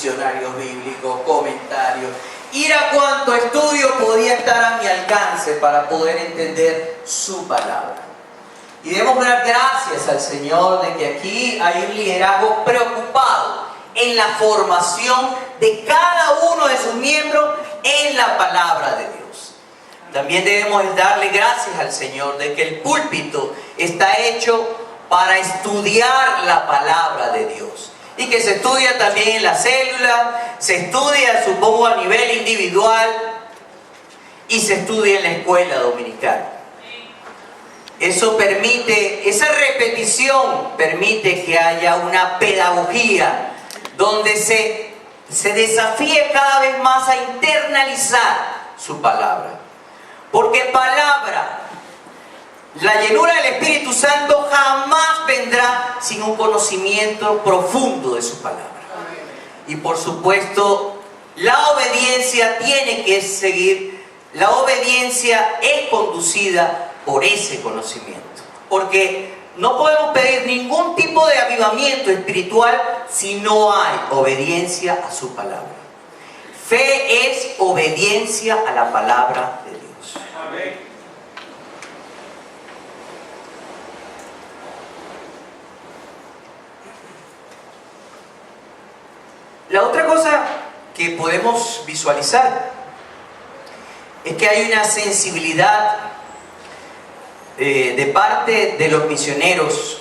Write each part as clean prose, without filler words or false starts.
diccionarios bíblicos, comentarios, ir a cuánto estudio podía estar a mi alcance para poder entender su palabra. Y debemos dar gracias al Señor de que aquí hay un liderazgo preocupado en la formación de cada uno de sus miembros en la palabra de Dios. También debemos darle gracias al Señor de que el púlpito está hecho para estudiar la palabra de Dios. Y que se estudia también en la célula, se estudia, supongo, a nivel individual y se estudia en la escuela dominical. Eso permite, esa repetición permite que haya una pedagogía donde se desafíe cada vez más a internalizar su palabra. Porque palabra, la llenura del Espíritu Santo jamás vendrá sin un conocimiento profundo de su palabra. Y por supuesto, la obediencia tiene que seguir, la obediencia es conducida por ese conocimiento. Porque no podemos pedir ningún tipo de avivamiento espiritual si no hay obediencia a su palabra. Fe es obediencia a la palabra de Dios. Amén. La otra cosa que podemos visualizar es que hay una sensibilidad de parte de los misioneros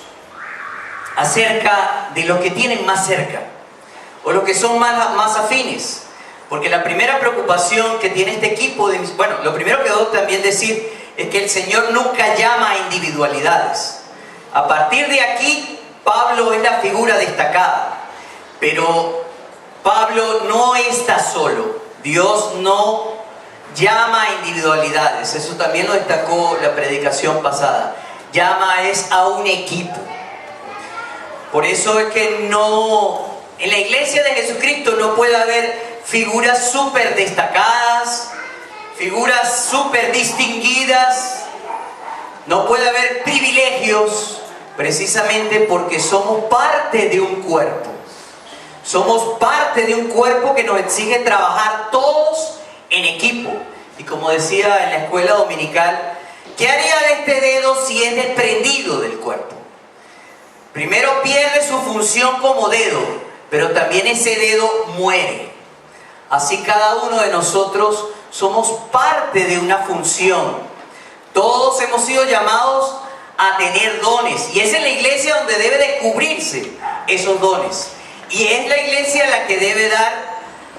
acerca de los que tienen más cerca o los que son más afines. Porque la primera preocupación que tiene este equipo de bueno, lo primero que debo también decir es que el Señor nunca llama a individualidades. A partir de aquí, Pablo es la figura destacada, pero Pablo no está solo. Dios no llama a individualidades. Eso también lo destacó la predicación pasada. Llama es a un equipo. Por eso es que en la iglesia de Jesucristo no puede haber figuras súper destacadas, figuras súper distinguidas. No puede haber privilegios, precisamente porque somos parte de un cuerpo. Somos parte de un cuerpo que nos exige trabajar todos en equipo. Y como decía en la escuela dominical, ¿qué haría de este dedo si es desprendido del cuerpo? Primero pierde su función como dedo, pero también ese dedo muere. Así cada uno de nosotros somos parte de una función. Todos hemos sido llamados a tener dones. Y es en la iglesia donde debe descubrirse esos dones. Y es la iglesia la que debe dar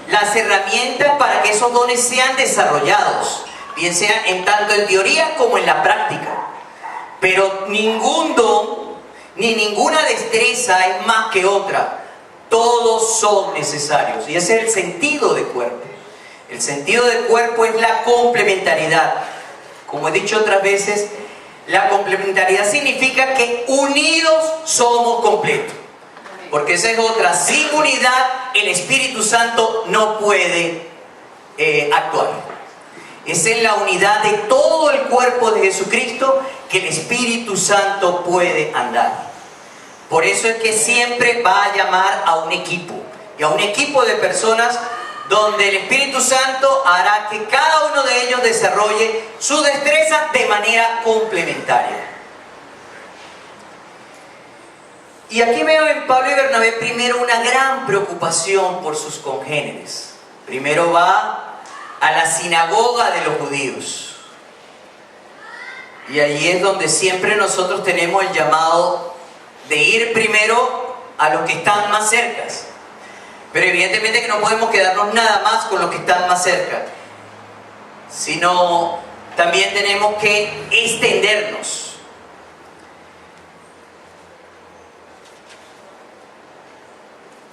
las herramientas para que esos dones sean desarrollados, bien sea en tanto en teoría como en la práctica. Pero ningún don ni ninguna destreza es más que otra. Todos son necesarios. Y ese es el sentido de cuerpo. El sentido de cuerpo es la complementariedad. Como he dicho otras veces, la complementariedad significa que unidos somos completos. Porque esa es otra. Sin unidad, el Espíritu Santo no puede actuar. Esa es la unidad de todo el cuerpo de Jesucristo que el Espíritu Santo puede andar. Por eso es que siempre va a llamar a un equipo. Y a un equipo de personas donde el Espíritu Santo hará que cada uno de ellos desarrolle su destreza de manera complementaria. Y aquí veo en Pablo y Bernabé primero una gran preocupación por sus congéneres. Primero va a la sinagoga de los judíos. Y allí es donde siempre nosotros tenemos el llamado de ir primero a los que están más cerca. Pero evidentemente que no podemos quedarnos nada más con los que están más cerca, sino también tenemos que extendernos.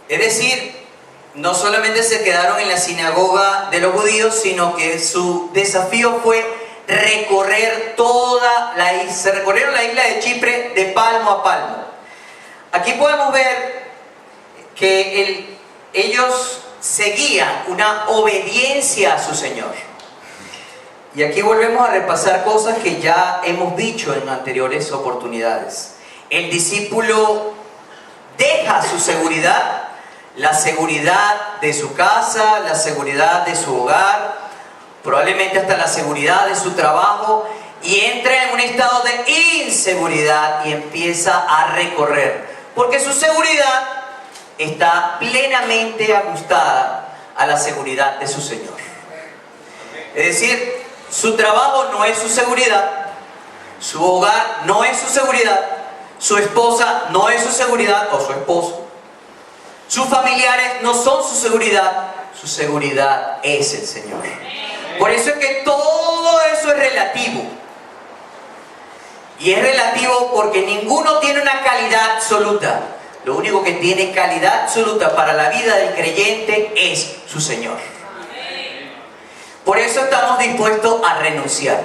Es decir, no solamente se quedaron en la sinagoga de los judíos, sino que su desafío fue recorrieron la isla de Chipre de palmo a palmo. Aquí podemos ver que ellos seguían una obediencia a su Señor. Y aquí volvemos a repasar cosas que ya hemos dicho en anteriores oportunidades. El discípulo deja su seguridad la seguridad de su casa, la seguridad de su hogar, probablemente hasta la seguridad de su trabajo, y entra en un estado de inseguridad y empieza a recorrer, porque su seguridad está plenamente ajustada a la seguridad de su Señor. Es decir, su trabajo no es su seguridad, su hogar no es su seguridad, su esposa no es su seguridad o su esposo, sus familiares no son su seguridad es el Señor. Por eso es que todo eso es relativo. Y es relativo porque ninguno tiene una calidad absoluta. Lo único que tiene calidad absoluta para la vida del creyente es su Señor. Por eso estamos dispuestos a renunciar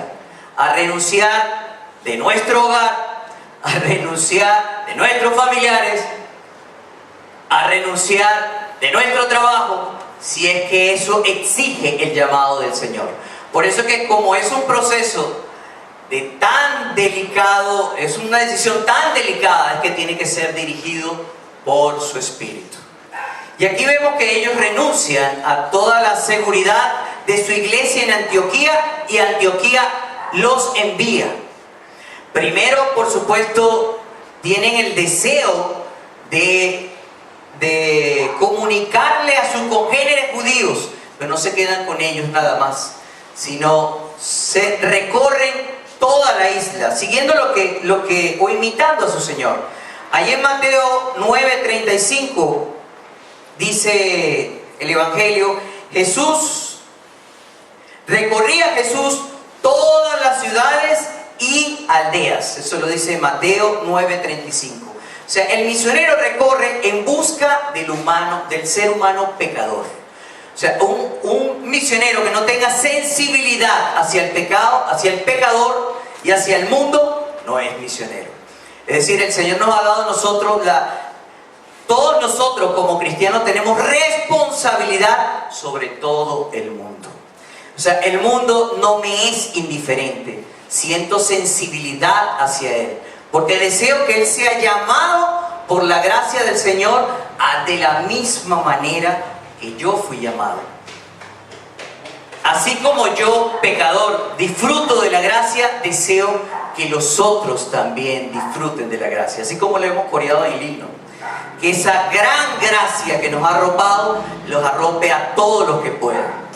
de nuestro hogar, a renunciar de nuestros familiares, a renunciar de nuestro trabajo, si es que eso exige el llamado del Señor. Por eso es que como es un proceso tan delicado, es una decisión tan delicada, es que tiene que ser dirigido por su Espíritu. Y aquí vemos que ellos renuncian a toda la seguridad de su iglesia en Antioquía, y Antioquía los envía. Primero, por supuesto, tienen el deseo de comunicarle a sus congéneres judíos, pero no se quedan con ellos nada más, sino se recorren toda la isla, siguiendo o imitando a su Señor. Allí en Mateo 9:35 dice el Evangelio, recorría Jesús todas las ciudades y aldeas. Eso lo dice Mateo 9:35. O sea, el misionero recorre en busca del ser humano pecador. O sea, un misionero que no tenga sensibilidad hacia el pecado, hacia el pecador y hacia el mundo, no es misionero. Es decir, el Señor nos ha dado a nosotros, todos nosotros como cristianos tenemos responsabilidad sobre todo el mundo. O sea, el mundo no me es indiferente, siento sensibilidad hacia él, porque deseo que él sea llamado por la gracia del Señor de la misma manera que yo fui llamado. Así como yo, pecador, disfruto de la gracia, deseo que los otros también disfruten de la gracia. Así como lo hemos coreado en el himno. Que esa gran gracia que nos ha arropado, los arrope a todos los que puedan.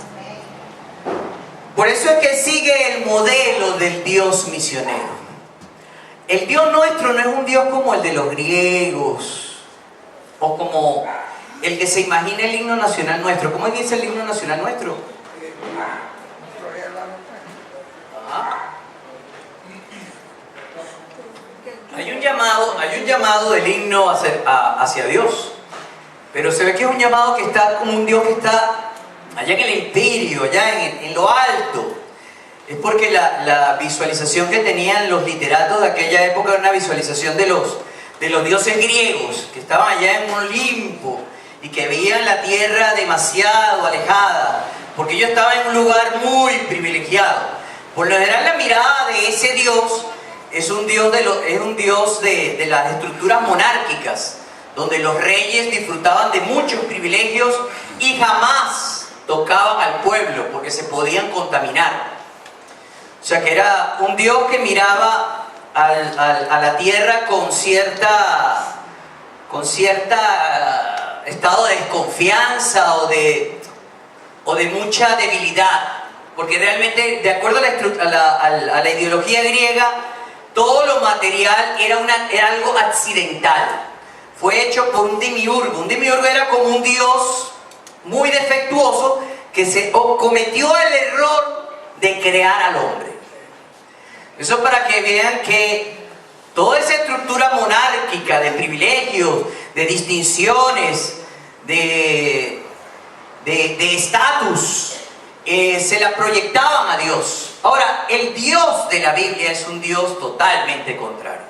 Por eso es que sigue el modelo del Dios misionero. El Dios nuestro no es un Dios como el de los griegos, o como el que se imagina el himno nacional nuestro. ¿Cómo dice el himno nacional nuestro? Hay un llamado del himno hacia Dios, pero se ve que es un llamado que está como un Dios que está allá en el imperio, allá en lo alto. Es porque la visualización que tenían los literatos de aquella época era una visualización de los dioses griegos, que estaban allá en un Olimpo y que veían la tierra demasiado alejada, porque ellos estaban en un lugar muy privilegiado. Por lo general, la mirada de ese Dios es un Dios de las estructuras monárquicas, donde los reyes disfrutaban de muchos privilegios y jamás tocaban al pueblo porque se podían contaminar. O sea, que era un Dios que miraba a la tierra con cierta estado de desconfianza o de mucha debilidad, porque realmente, de acuerdo a la ideología griega, todo lo material era algo accidental. Fue hecho por un demiurgo. Un demiurgo era como un dios muy defectuoso que cometió el error de crear al hombre. Eso para que vean que toda esa estructura monárquica de privilegios, de distinciones, de estatus, se la proyectaban a Dios. Ahora, el Dios de la Biblia es un Dios totalmente contrario.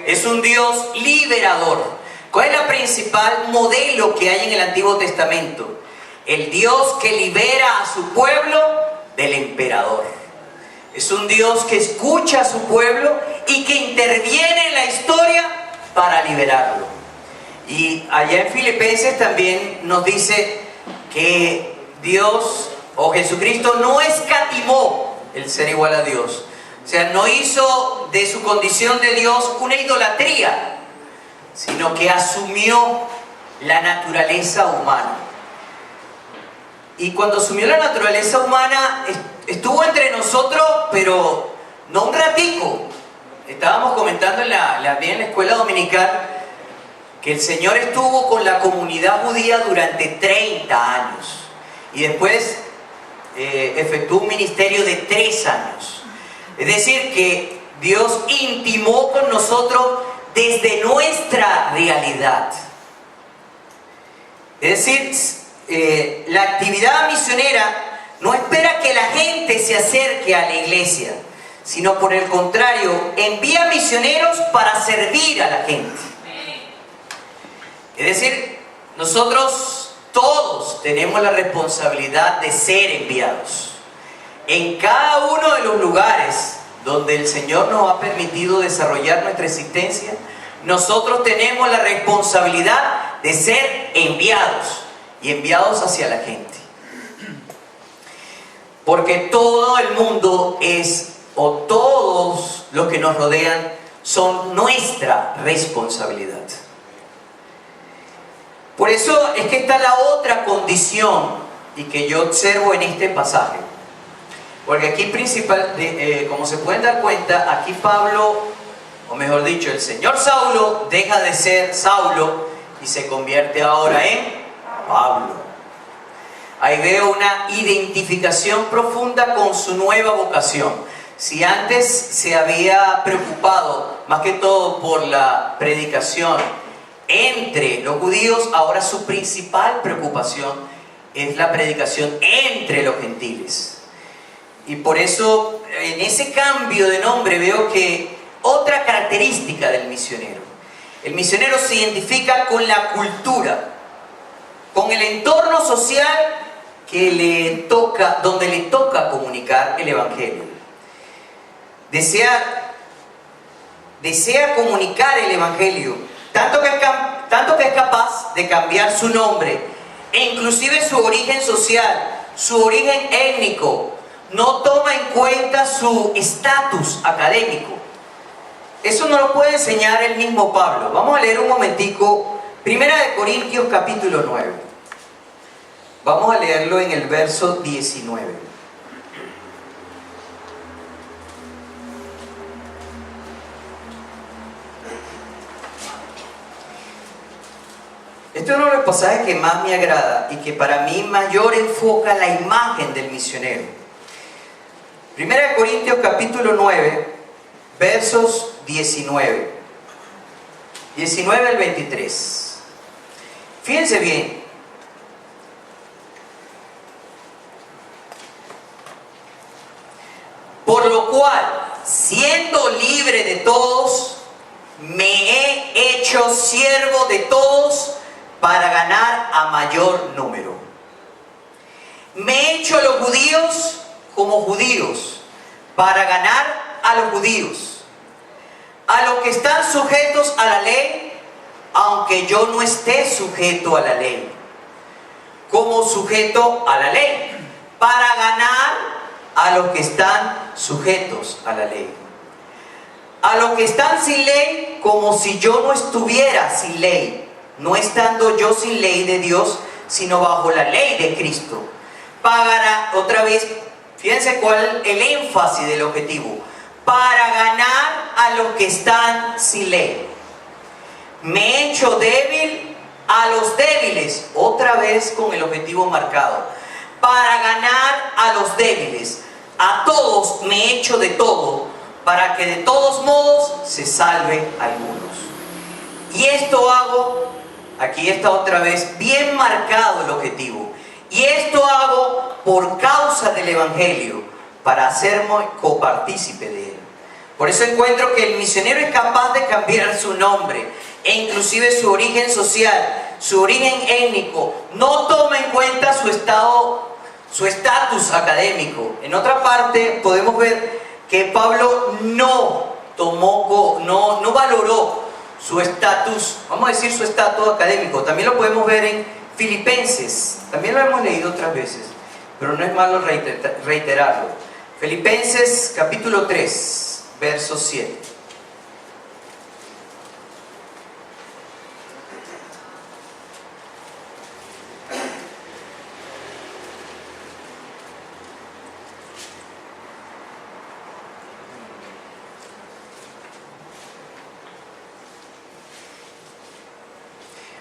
Es un Dios liberador. ¿Cuál es el principal modelo que hay en el Antiguo Testamento? El Dios que libera a su pueblo del emperador. Es un Dios que escucha a su pueblo y que interviene en la historia para liberarlo. Y allá en Filipenses también nos dice que Dios o Jesucristo no escatimó el ser igual a Dios. O sea, no hizo de su condición de Dios una idolatría, sino que asumió la naturaleza humana. Y cuando asumió la naturaleza humana, estuvo entre nosotros, pero no un ratico. Estábamos comentando en la escuela dominical que el Señor estuvo con la comunidad judía durante 30 años. Y después efectuó un ministerio de 3 años. Es decir, que Dios intimó con nosotros desde nuestra realidad. Es decir, la actividad misionera no espera que la gente se acerque a la iglesia, sino por el contrario, envía misioneros para servir a la gente. Es decir, nosotros todos tenemos la responsabilidad de ser enviados. En cada uno de los lugares donde el Señor nos ha permitido desarrollar nuestra existencia, nosotros tenemos la responsabilidad de ser enviados y enviados hacia la gente. Porque todo el mundo o todos los que nos rodean son nuestra responsabilidad. Por eso es que está la otra condición y que yo observo en este pasaje. Porque aquí como se pueden dar cuenta, aquí Pablo, o mejor dicho, el señor Saulo deja de ser Saulo y se convierte ahora en Pablo. Ahí veo una identificación profunda con su nueva vocación. Si antes se había preocupado más que todo por la predicación entre los judíos, ahora su principal preocupación es la predicación entre los gentiles. Y por eso en ese cambio de nombre veo que otra característica del misionero. El misionero se identifica con la cultura, con el entorno social donde le toca comunicar el evangelio. Desea comunicar el evangelio, tanto que es capaz de cambiar su nombre e inclusive su origen social, su origen étnico. No toma en cuenta su estatus académico. Eso nos lo puede enseñar el mismo Pablo. Vamos a leer un momentico 1 Corintios capítulo 9. Vamos a leerlo en el verso 19. Este es uno de los pasajes que más me agrada y que para mí mayor enfoca la imagen del misionero. 1 Corintios capítulo 9, versos 19 al 23. Fíjense bien. Por lo cual, siendo libre de todos, me he hecho siervo de todos para ganar a mayor número. Me he hecho a los judíos como judíos, para ganar a los judíos, a los que están sujetos a la ley, aunque yo no esté sujeto a la ley, como sujeto a la ley, para ganar a los que están sujetos a la ley, a los que están sin ley, como si yo no estuviera sin ley, no estando yo sin ley de Dios, sino bajo la ley de Cristo, para, otra vez, fíjense cuál es el énfasis del objetivo, para ganar a los que están sin ley. Me he hecho débil a los débiles, otra vez con el objetivo marcado, para ganar a los débiles. A todos me he hecho de todo, para que de todos modos se salve algunos. Y esto hago, aquí está otra vez bien marcado el objetivo, y esto hago por causa del Evangelio, para hacerme copartícipe de él. Por eso encuentro que el misionero es capaz de cambiar su nombre, e inclusive su origen social, su origen étnico. No toma en cuenta su estatus académico. En otra parte podemos ver que Pablo no valoró su estatus, vamos a decir su estatus académico. También lo podemos ver en Filipenses, también lo hemos leído otras veces, pero no es malo reiterarlo. Filipenses capítulo 3, verso 7.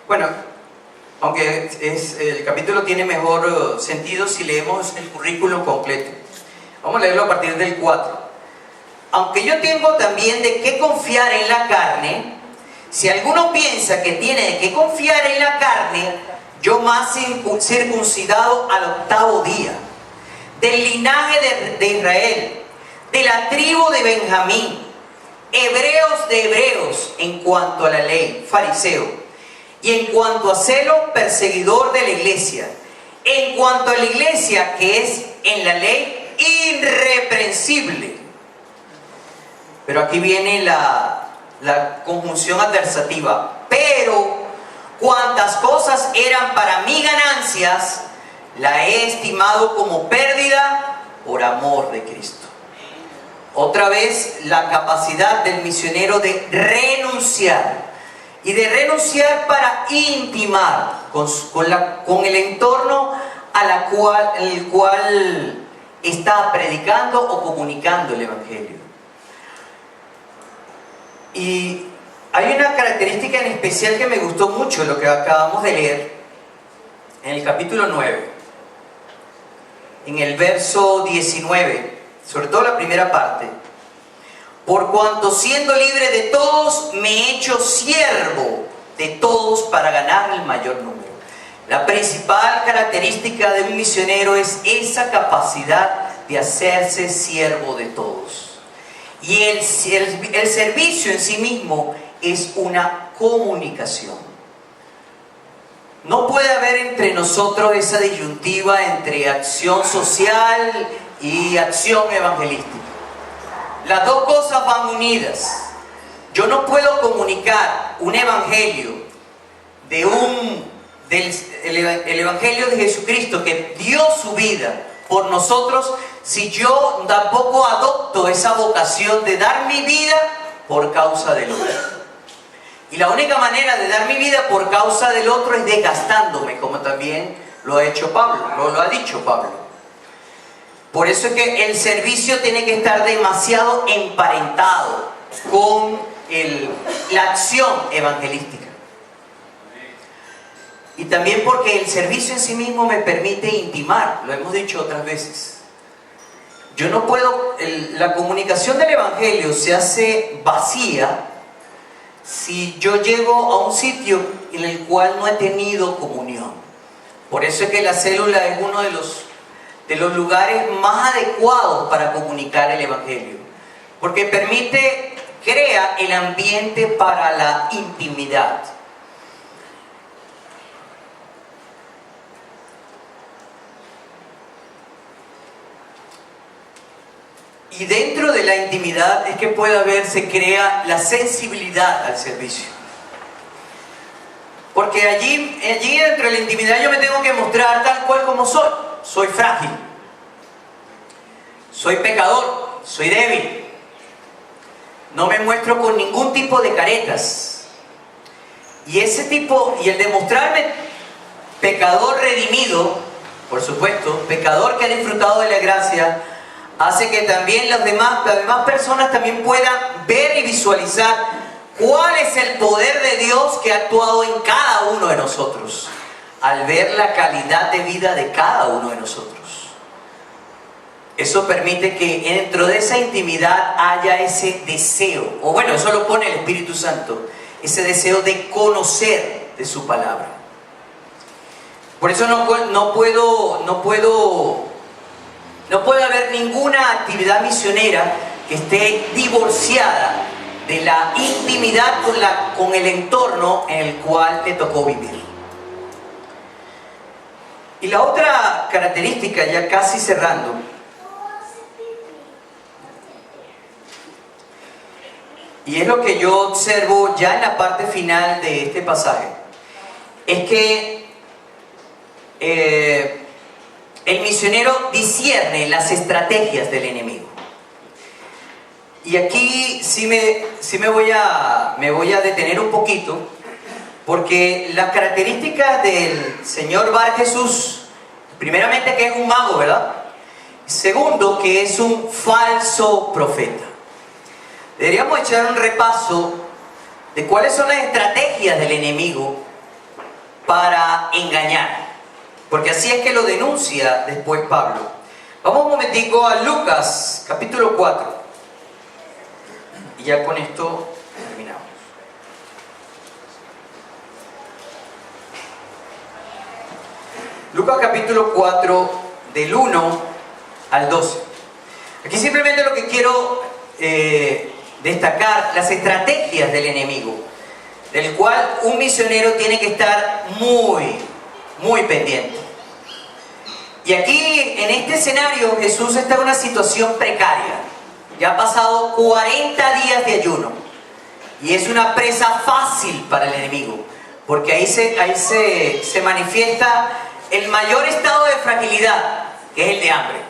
Bueno, aunque el capítulo tiene mejor sentido si leemos el currículum completo. Vamos a leerlo a partir del 4. Aunque yo tengo también de qué confiar en la carne, si alguno piensa que tiene de qué confiar en la carne, yo más circuncidado al 8º día, del linaje de Israel, de la tribu de Benjamín, hebreos de hebreos en cuanto a la ley, fariseo. Y en cuanto a celo, perseguidor de la iglesia. En cuanto a la iglesia, que es en la ley, irreprensible. Pero aquí viene la conjunción adversativa. Pero cuantas cosas eran para mí ganancias, la he estimado como pérdida por amor de Cristo. Otra vez la capacidad del misionero de renunciar. Y de renunciar para intimar con el entorno el cual está predicando o comunicando el Evangelio. Y hay una característica en especial que me gustó mucho, lo que acabamos de leer, en el capítulo 9, en el verso 19, sobre todo la primera parte. Por cuanto siendo libre de todos, me he hecho siervo de todos para ganar el mayor número. La principal característica de un misionero es esa capacidad de hacerse siervo de todos. Y el servicio en sí mismo es una comunicación. No puede haber entre nosotros esa disyuntiva entre acción social y acción evangelística. Las dos cosas van unidas. Yo no puedo comunicar un evangelio el evangelio de Jesucristo que dio su vida por nosotros si yo tampoco adopto esa vocación de dar mi vida por causa del otro. Y la única manera de dar mi vida por causa del otro es desgastándome, como también lo ha hecho Pablo, lo ha dicho Pablo. Por eso es que el servicio tiene que estar demasiado emparentado con la acción evangelística. Y también porque el servicio en sí mismo me permite intimar, lo hemos dicho otras veces. Yo no puedo, la comunicación del Evangelio se hace vacía si yo llego a un sitio en el cual no he tenido comunión. Por eso es que la célula es uno de los lugares más adecuados para comunicar el Evangelio, porque crea el ambiente para la intimidad. Y dentro de la intimidad es que se crea la sensibilidad al servicio. Porque allí dentro de la intimidad yo me tengo que mostrar tal cual como soy. Soy frágil, soy pecador, soy débil. No me muestro con ningún tipo de caretas. Y el de mostrarme pecador redimido, por supuesto, pecador que ha disfrutado de la gracia, hace que también las demás personas también puedan ver y visualizar cuál es el poder de Dios que ha actuado en cada uno de nosotros, al ver la calidad de vida de cada uno de nosotros. Eso permite que dentro de esa intimidad haya ese deseo, o bueno, eso lo pone el Espíritu Santo, ese deseo de conocer de su palabra. Por eso no puede haber ninguna actividad misionera que esté divorciada de la intimidad con el entorno en el cual le tocó vivir. Y la otra característica, ya casi cerrando, y es lo que yo observo ya en la parte final de este pasaje, es que el misionero discierne las estrategias del enemigo. Y aquí sí me voy a detener un poquito, porque las características del Señor Bar Jesús, primeramente que es un mago, ¿verdad? Segundo, que es un falso profeta. Deberíamos echar un repaso de cuáles son las estrategias del enemigo para engañar, porque así es que lo denuncia después Pablo. Vamos un momentico a Lucas, capítulo 4. Y ya con esto terminamos. Lucas capítulo 4, del 1 al 12. Aquí simplemente lo que quiero destacar, las estrategias del enemigo, del cual un misionero tiene que estar muy pendiente. Y aquí, en este escenario, Jesús está en una situación precaria. Ya ha pasado 40 días de ayuno. Y es una presa fácil para el enemigo, porque ahí se manifiesta el mayor estado de fragilidad, que es el de hambre.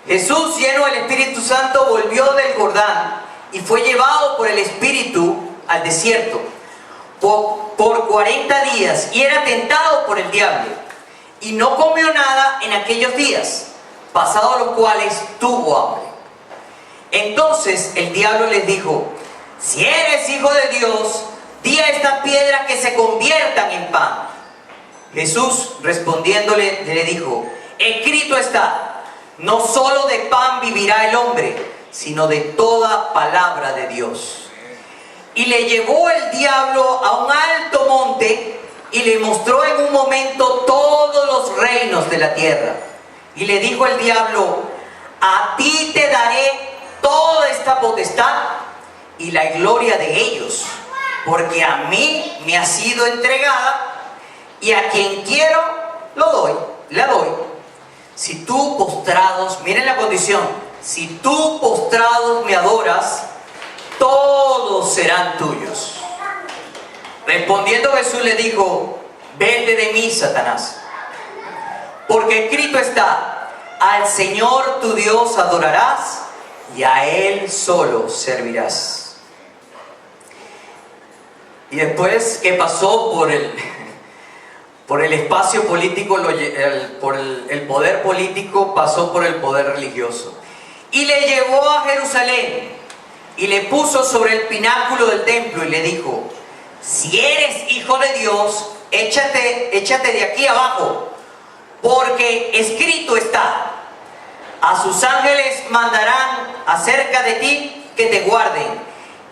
Jesús, lleno del Espíritu Santo, volvió del Jordán y fue llevado por el Espíritu al desierto por 40 días, y era tentado por el diablo, y no comió nada en aquellos días, pasados los cuales tuvo hambre. Entonces el diablo les dijo: si eres hijo de Dios, di a estas piedras que se conviertan en pan. Jesús, respondiéndole, le dijo: escrito está, no solo de pan vivirá el hombre, sino de toda palabra de Dios. Y le llevó el diablo a un alto monte y le mostró en un momento todos los reinos de la tierra. Y le dijo el diablo: a ti te daré toda esta potestad y la gloria de ellos, porque a mí me ha sido entregada, y a quien quiero la doy. Si tú postrados, miren la condición, si tú postrados me adoras, todos serán tuyos. Respondiendo Jesús le dijo: vete de mí, Satanás, porque escrito está, al Señor tu Dios adorarás y a Él solo servirás. Y después que pasó por el espacio político, por el poder político, pasó por el poder religioso. Y le llevó a Jerusalén y le puso sobre el pináculo del templo y le dijo: si eres hijo de Dios, échate de aquí abajo, porque escrito está, a sus ángeles mandarán acerca de ti que te guarden,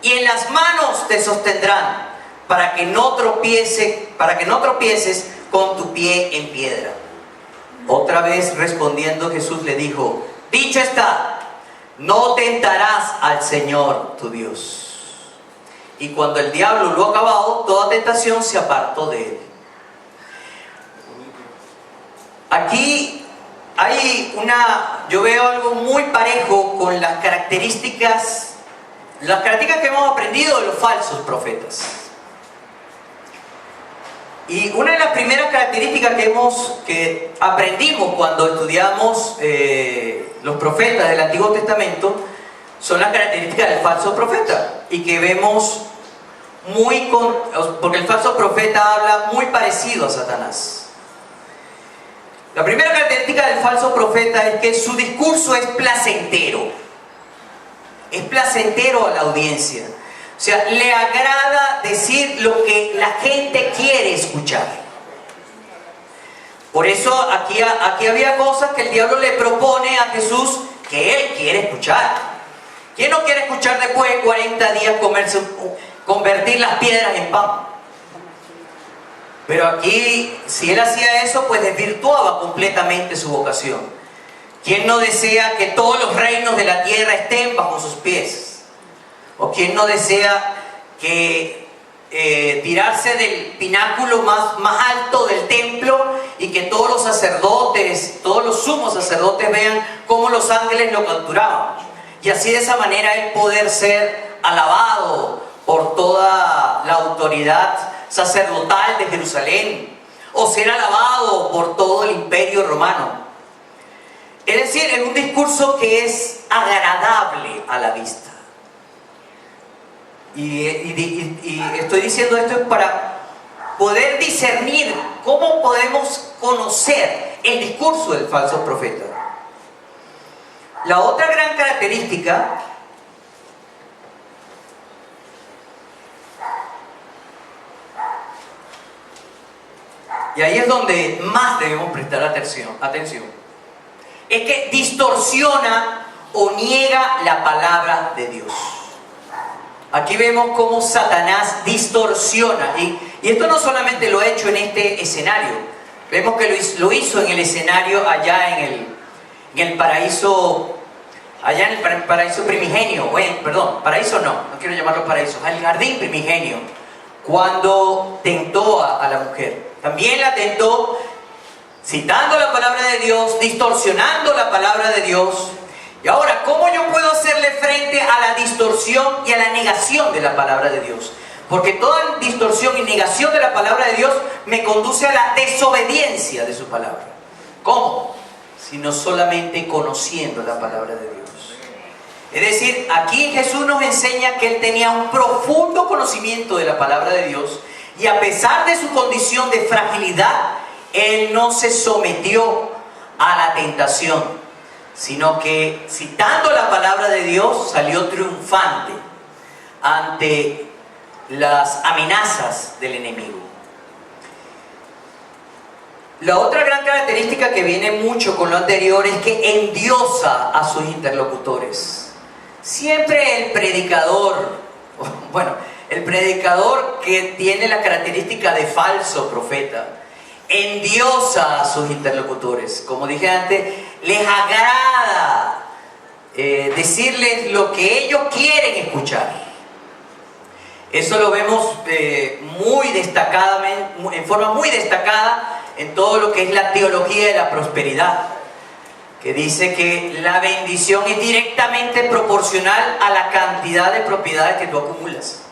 y en las manos te sostendrán, para que no tropieces con tu pie en piedra. Otra vez respondiendo Jesús le dijo: dicho está, no tentarás al Señor tu Dios. Y cuando el diablo lo ha acabado, toda tentación se apartó de él. Aquí yo veo algo muy parejo con las características que hemos aprendido de los falsos profetas. Y una de las primeras características que aprendimos cuando estudiamos los profetas del Antiguo Testamento son las características del falso profeta, y que vemos porque el falso profeta habla muy parecido a Satanás. La primera característica del falso profeta es que su discurso es placentero a la audiencia. O sea, le agrada decir lo que la gente quiere escuchar. Por eso aquí había cosas que el diablo le propone a Jesús que él quiere escuchar. ¿Quién no quiere escuchar después de 40 días convertir las piedras en pan? Pero aquí, si él hacía eso, pues desvirtuaba completamente su vocación. ¿Quién no desea que todos los reinos de la tierra estén bajo sus pies? ¿O quién no desea que tirarse del pináculo más alto del templo y que todos los sumos sacerdotes vean cómo los ángeles lo capturaban? y así de esa manera él poder ser alabado por toda la autoridad sacerdotal de Jerusalén, o ser alabado por todo el imperio romano. Es decir, es un discurso que es agradable a la vista. Y estoy diciendo esto para poder discernir cómo podemos conocer el discurso del falso profeta. La otra gran característica y ahí es donde más debemos prestar atención, es que distorsiona o niega la palabra de Dios. Aquí vemos cómo Satanás distorsiona, y esto no solamente lo ha hecho en este escenario, vemos que lo hizo en el escenario allá en el paraíso, allá en el paraíso primigenio, paraíso no quiero llamarlo paraíso, el jardín primigenio, cuando tentó a la mujer. También la tentó citando la palabra de Dios, distorsionando la palabra de Dios. Y ahora, ¿cómo yo puedo hacerle frente a la distorsión y a la negación de la palabra de Dios? Porque toda distorsión y negación de la palabra de Dios me conduce a la desobediencia de su palabra. ¿Cómo? Sino solamente conociendo la palabra de Dios. Es decir, aquí Jesús nos enseña que él tenía un profundo conocimiento de la palabra de Dios, y a pesar de su condición de fragilidad, él no se sometió a la tentación, sino que citando la palabra de Dios salió triunfante ante las amenazas del enemigo. La otra gran característica que viene mucho con lo anterior es que endiosa a sus interlocutores. Siempre el predicador que tiene la característica de falso profeta, endiosa a sus interlocutores. Como dije antes, les agrada decirles lo que ellos quieren escuchar. Eso lo vemos en forma muy destacada en todo lo que es la teología de la prosperidad, que dice que la bendición es directamente proporcional a la cantidad de propiedades que tú acumulas.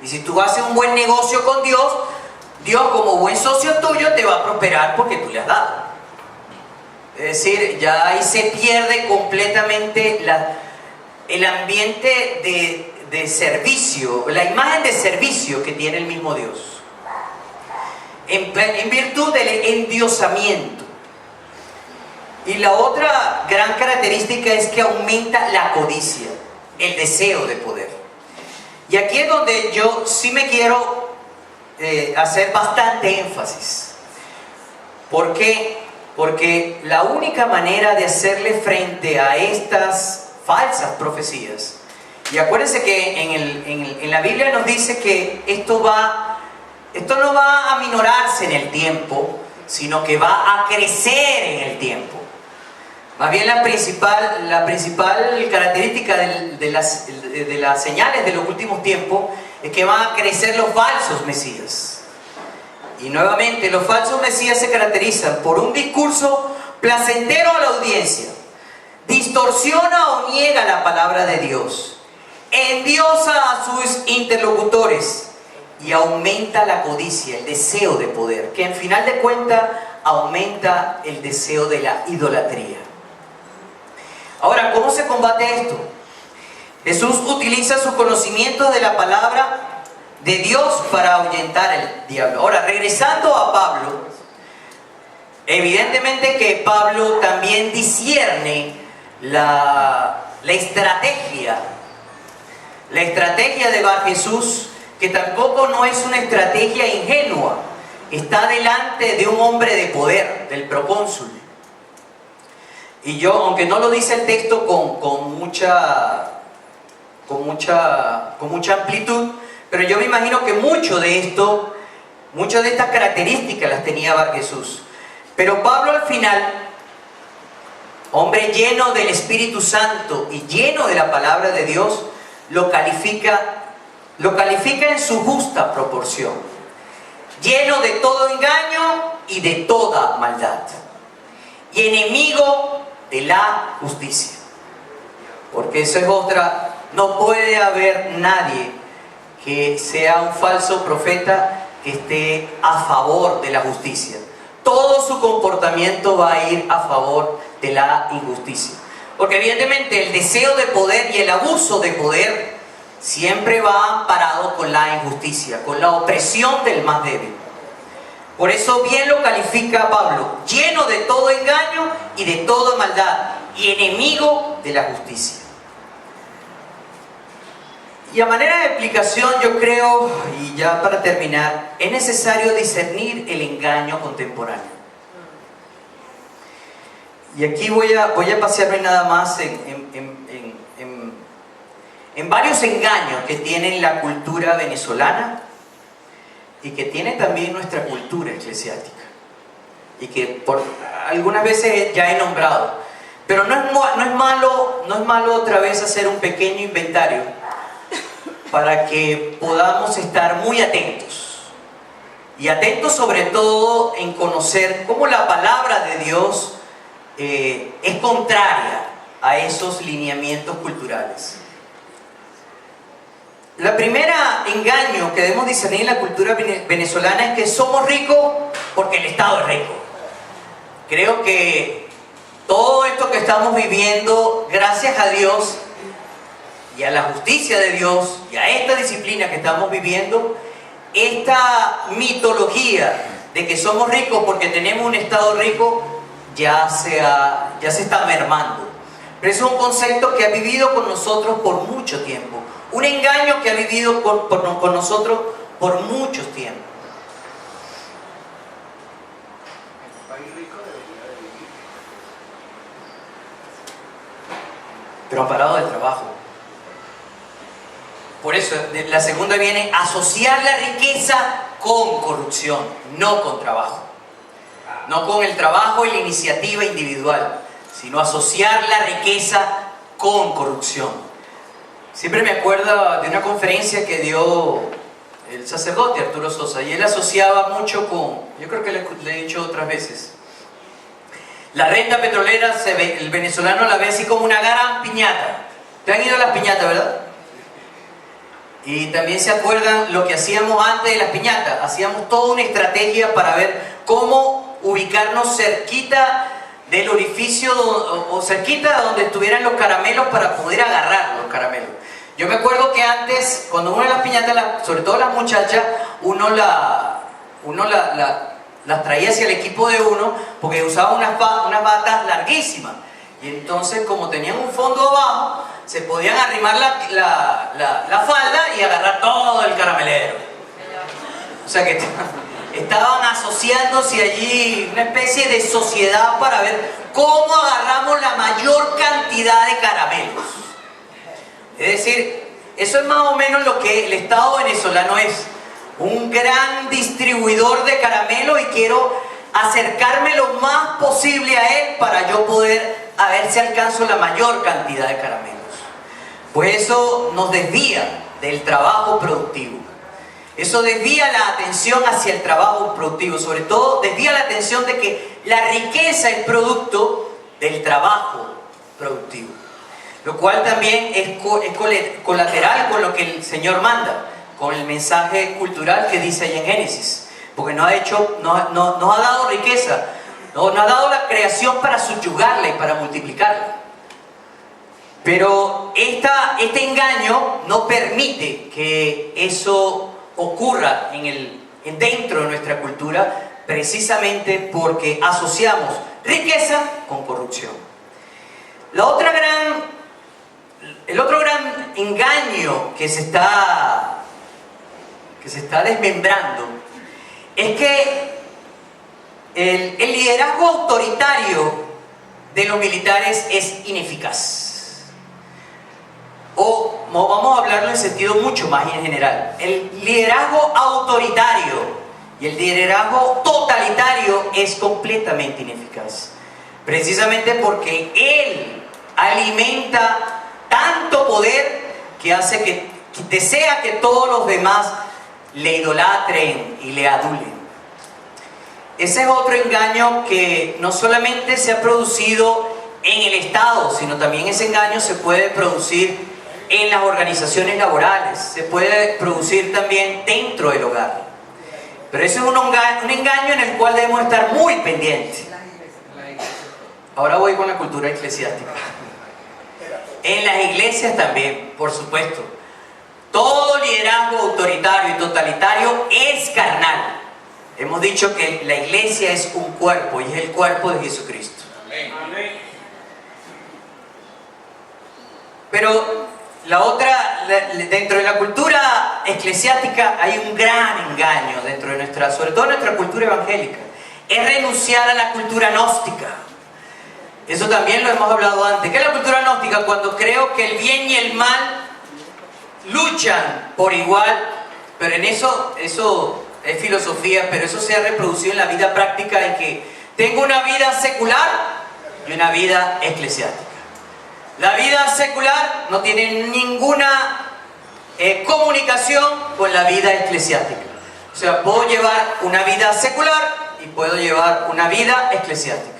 Y si tú haces un buen negocio con Dios, Dios como buen socio tuyo te va a prosperar porque tú le has dado. Es decir, ya ahí se pierde completamente el ambiente de servicio, la imagen de servicio que tiene el mismo Dios, en virtud del endiosamiento. Y la otra gran característica es que aumenta la codicia, el deseo de poder. Y aquí es donde yo sí me quiero hacer bastante énfasis. ¿Por qué? Porque la única manera de hacerle frente a estas falsas profecías, y acuérdense que en la Biblia nos dice que esto no va a minorarse en el tiempo, sino que va a crecer en el tiempo. Más bien la principal característica de las señales de los últimos tiempos es que van a crecer los falsos mesías. Y nuevamente, los falsos mesías se caracterizan por un discurso placentero a la audiencia, distorsiona o niega la palabra de Dios, endiosa a sus interlocutores y aumenta la codicia, el deseo de poder, que en final de cuentas aumenta el deseo de la idolatría. Ahora, ¿cómo se combate esto? Jesús utiliza su conocimiento de la palabra de Dios para ahuyentar al diablo. Ahora, regresando a Pablo, evidentemente que Pablo también discierne la estrategia de Bar Jesús, que tampoco no es una estrategia ingenua. Está delante de un hombre de poder, del procónsul. Y yo, aunque no lo dice el texto con mucha amplitud, pero yo me imagino que muchas de estas características las tenía Bar Jesús. Pero Pablo al final, hombre lleno del Espíritu Santo y lleno de la palabra de Dios, lo califica en su justa proporción, lleno de todo engaño y de toda maldad, y enemigo de la justicia. porque eso es otra. No puede haber nadie que sea un falso profeta que esté a favor de la justicia. Todo su comportamiento va a ir a favor de la injusticia. Porque evidentemente el deseo de poder y el abuso de poder siempre va amparado con la injusticia, con la opresión del más débil. Por eso bien lo califica Pablo, lleno de todo engaño y de toda maldad, y enemigo de la justicia. Y a manera de explicación, yo creo, y ya para terminar, es necesario discernir el engaño contemporáneo. Y aquí voy a pasearme nada más en varios engaños que tiene la cultura venezolana y que tiene también nuestra cultura eclesiástica. Y que algunas veces ya he nombrado. Pero no es malo otra vez hacer un pequeño inventario para que podamos estar muy atentos. Y atentos sobre todo en conocer cómo la palabra de Dios es contraria a esos lineamientos culturales. La primera engaño que debemos discernir en la cultura venezolana es que somos ricos porque el Estado es rico. Creo que todo esto que estamos viviendo, gracias a Dios y a la justicia de Dios y a esta disciplina que estamos viviendo, esta mitología de que somos ricos porque tenemos un Estado rico ya se está mermando. Pero eso es un concepto que ha vivido con nosotros por mucho tiempo. Un engaño que ha vivido con nosotros por mucho tiempo. El país rico debería de vivir. Pero amparado del trabajo. Por eso, la segunda viene asociar la riqueza con corrupción, no con trabajo. No con el trabajo y la iniciativa individual, sino asociar la riqueza con corrupción. Siempre me acuerdo de una conferencia que dio el sacerdote Arturo Sosa, y él asociaba mucho con, yo creo que le he dicho otras veces, la renta petrolera, el venezolano la ve así como una gran piñata. ¿Te han ido a las piñatas, verdad? Y también se acuerdan lo que hacíamos antes de las piñatas. Hacíamos toda una estrategia para ver cómo ubicarnos cerquita del orificio o cerquita de donde estuvieran los caramelos para poder agarrar los caramelos. Yo me acuerdo que antes, cuando uno de las piñatas, sobre todo las muchachas, uno las traía hacia el equipo de uno porque usaba unas batas larguísimas. Y entonces, como tenían un fondo abajo, se podían arrimar la falda y agarrar todo el caramelero. O sea que estaban asociándose allí una especie de sociedad para ver cómo agarramos la mayor cantidad de caramelos. Es decir, eso es más o menos lo que el Estado venezolano es. Un gran distribuidor de caramelos, y quiero acercarme lo más posible a él para yo poder a ver si alcanzo la mayor cantidad de caramelos. Pues eso nos desvía del trabajo productivo. Eso desvía la atención hacia el trabajo productivo. Sobre todo desvía la atención de que la riqueza es producto del trabajo productivo. Lo cual también es colateral con lo que el Señor manda, con el mensaje cultural que dice ahí en Génesis. Porque nos ha dado riqueza, nos ha dado la creación para subyugarla y para multiplicarla. Pero este engaño no permite que eso ocurra dentro de nuestra cultura, precisamente porque asociamos riqueza con corrupción. El otro gran engaño que se está desmembrando es que el liderazgo autoritario de los militares es ineficaz. O vamos a hablarlo en sentido mucho más en general. El liderazgo autoritario y el liderazgo totalitario es completamente ineficaz. Precisamente porque él alimenta tanto poder que hace que desea que todos los demás le idolatren y le adulen. Ese es otro engaño que no solamente se ha producido en el Estado, sino también ese engaño se puede producir en las organizaciones laborales, se puede producir también dentro del hogar. Pero ese es un engaño en el cual debemos estar muy pendientes. Ahora voy con la cultura eclesiástica. En las iglesias también, por supuesto. Todo liderazgo autoritario y totalitario es carnal. Hemos dicho que la iglesia es un cuerpo y es el cuerpo de Jesucristo. Amén. Pero dentro de la cultura eclesiástica hay un gran engaño dentro de sobre todo nuestra cultura evangélica. Es renunciar a la cultura gnóstica. Eso también lo hemos hablado antes. ¿Qué es la cultura gnóstica? Cuando creo que el bien y el mal luchan por igual, pero en eso es filosofía, pero eso se ha reproducido en la vida práctica, en que tengo una vida secular y una vida eclesiástica. La vida secular no tiene ninguna comunicación con la vida eclesiástica. O sea, puedo llevar una vida secular y puedo llevar una vida eclesiástica.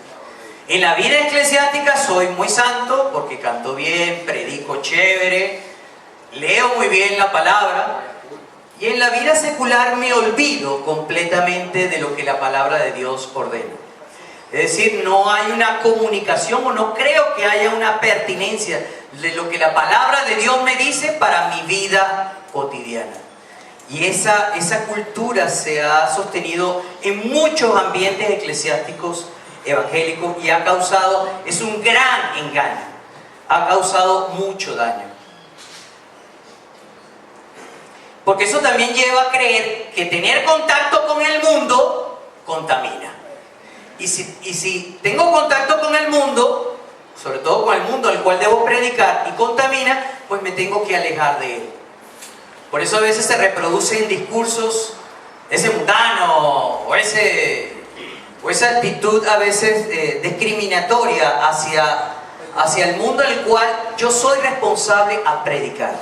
En la vida eclesiástica soy muy santo porque canto bien, predico chévere, leo muy bien la palabra. Y en la vida secular me olvido completamente de lo que la palabra de Dios ordena. Es decir, no hay una comunicación, o no creo que haya una pertinencia de lo que la palabra de Dios me dice para mi vida cotidiana. Y esa cultura se ha sostenido en muchos ambientes eclesiásticos evangélicos y es un gran engaño, ha causado mucho daño. Porque eso también lleva a creer que tener contacto con el mundo contamina. Y si tengo contacto con el mundo, sobre todo con el mundo al cual debo predicar, y contamina, pues me tengo que alejar de él. Por eso a veces se reproducen discursos, ese mundano, o esa actitud a veces discriminatoria hacia el mundo al cual yo soy responsable a predicar.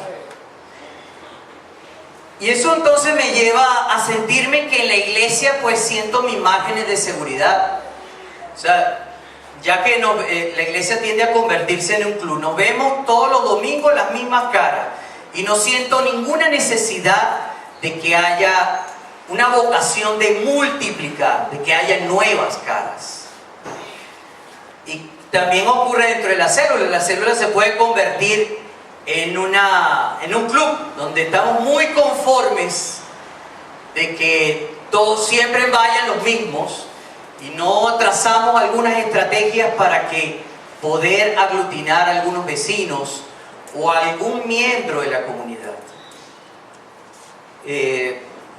Y eso entonces me lleva a sentirme que en la iglesia pues siento mis márgenes de seguridad. O sea, ya que la iglesia tiende a convertirse en un club, nos vemos todos los domingos las mismas caras y no siento ninguna necesidad de que haya una vocación de multiplicar, de que haya nuevas caras. Y también ocurre dentro de la célula se puede convertir en un club donde estamos muy conformes de que todos siempre vayan los mismos y no trazamos algunas estrategias para poder aglutinar a algunos vecinos o a algún miembro de la comunidad.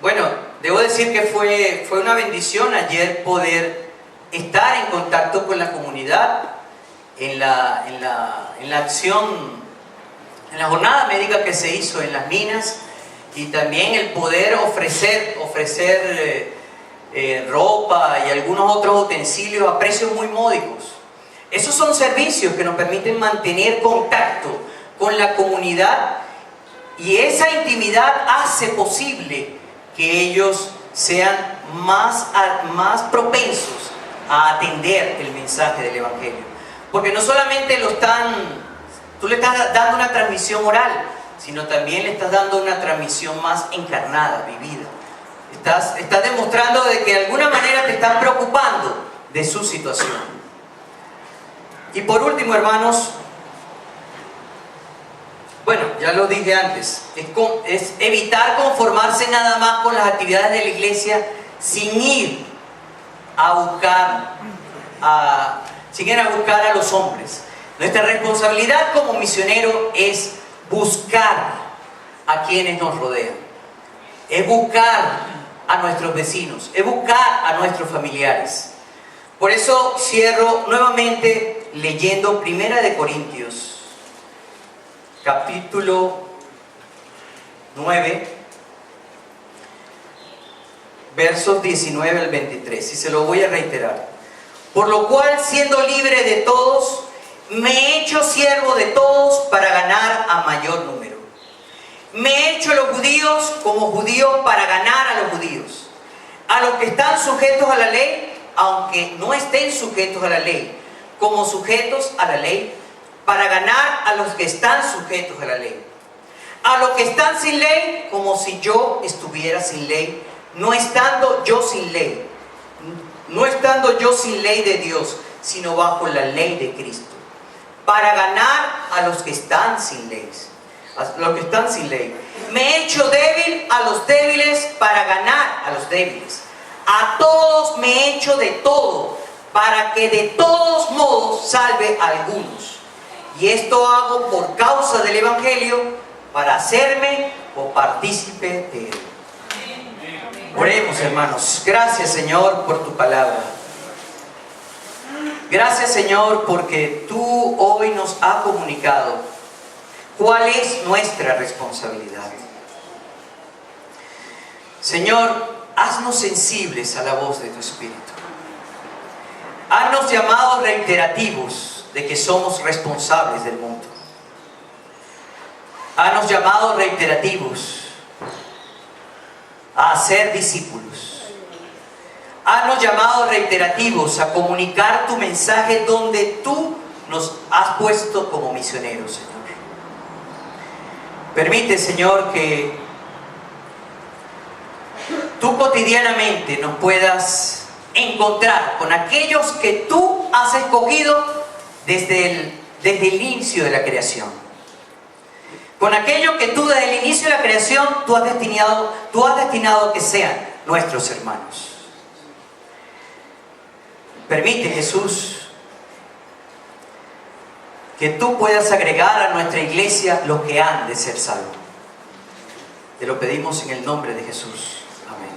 Bueno, debo decir que fue una bendición ayer poder estar en contacto con la comunidad en la acción, en la jornada médica que se hizo en las minas, y también el poder ofrecer ropa y algunos otros utensilios a precios muy módicos. Esos son servicios que nos permiten mantener contacto con la comunidad, y esa intimidad hace posible que ellos sean más propensos a atender el mensaje del Evangelio. Porque no solamente tú le estás dando una transmisión oral, sino también le estás dando una transmisión más encarnada, vivida. Estás demostrando de que de alguna manera te están preocupando de su situación. Y por último, hermanos, bueno, ya lo dije antes, es evitar conformarse nada más con las actividades de la iglesia sin ir a buscar a los hombres. Nuestra responsabilidad como misionero es buscar a quienes nos rodean, es buscar a nuestros vecinos, es buscar a nuestros familiares. Por eso cierro nuevamente leyendo 1 Corintios, capítulo 9, versos 19 al 23, y se lo voy a reiterar. Por lo cual, siendo libre de todos, me he hecho siervo de todos para ganar a mayor número. Me he hecho a los judíos como judío para ganar a los judíos. A los que están sujetos a la ley, aunque no estén sujetos a la ley, como sujetos a la ley, para ganar a los que están sujetos a la ley. A los que están sin ley, como si yo estuviera sin ley, no estando yo sin ley, no estando yo sin ley de Dios, sino bajo la ley de Cristo, para ganar a los que están sin ley. A los que están sin ley. Me he hecho débil a los débiles para ganar a los débiles. A todos me he hecho de todo, para que de todos modos salve a algunos. Y esto hago por causa del Evangelio, para hacerme copartícipe de él. Oremos, hermanos. Gracias, Señor, por tu palabra. Gracias, Señor, porque tú hoy nos has comunicado cuál es nuestra responsabilidad. Señor, haznos sensibles a la voz de tu Espíritu. Haznos llamados reiterativos de que somos responsables del mundo. Haznos llamados reiterativos a ser discípulos. Haznos llamados reiterativos a comunicar tu mensaje donde tú nos has puesto como misioneros, Señor. Permite, Señor, que tú cotidianamente nos puedas encontrar con aquellos que tú has escogido desde el inicio de la creación. Con aquellos que tú desde el inicio de la creación tú has destinado a que sean nuestros hermanos. Permite, Jesús, que tú puedas agregar a nuestra iglesia los que han de ser salvos. Te lo pedimos en el nombre de Jesús. Amén.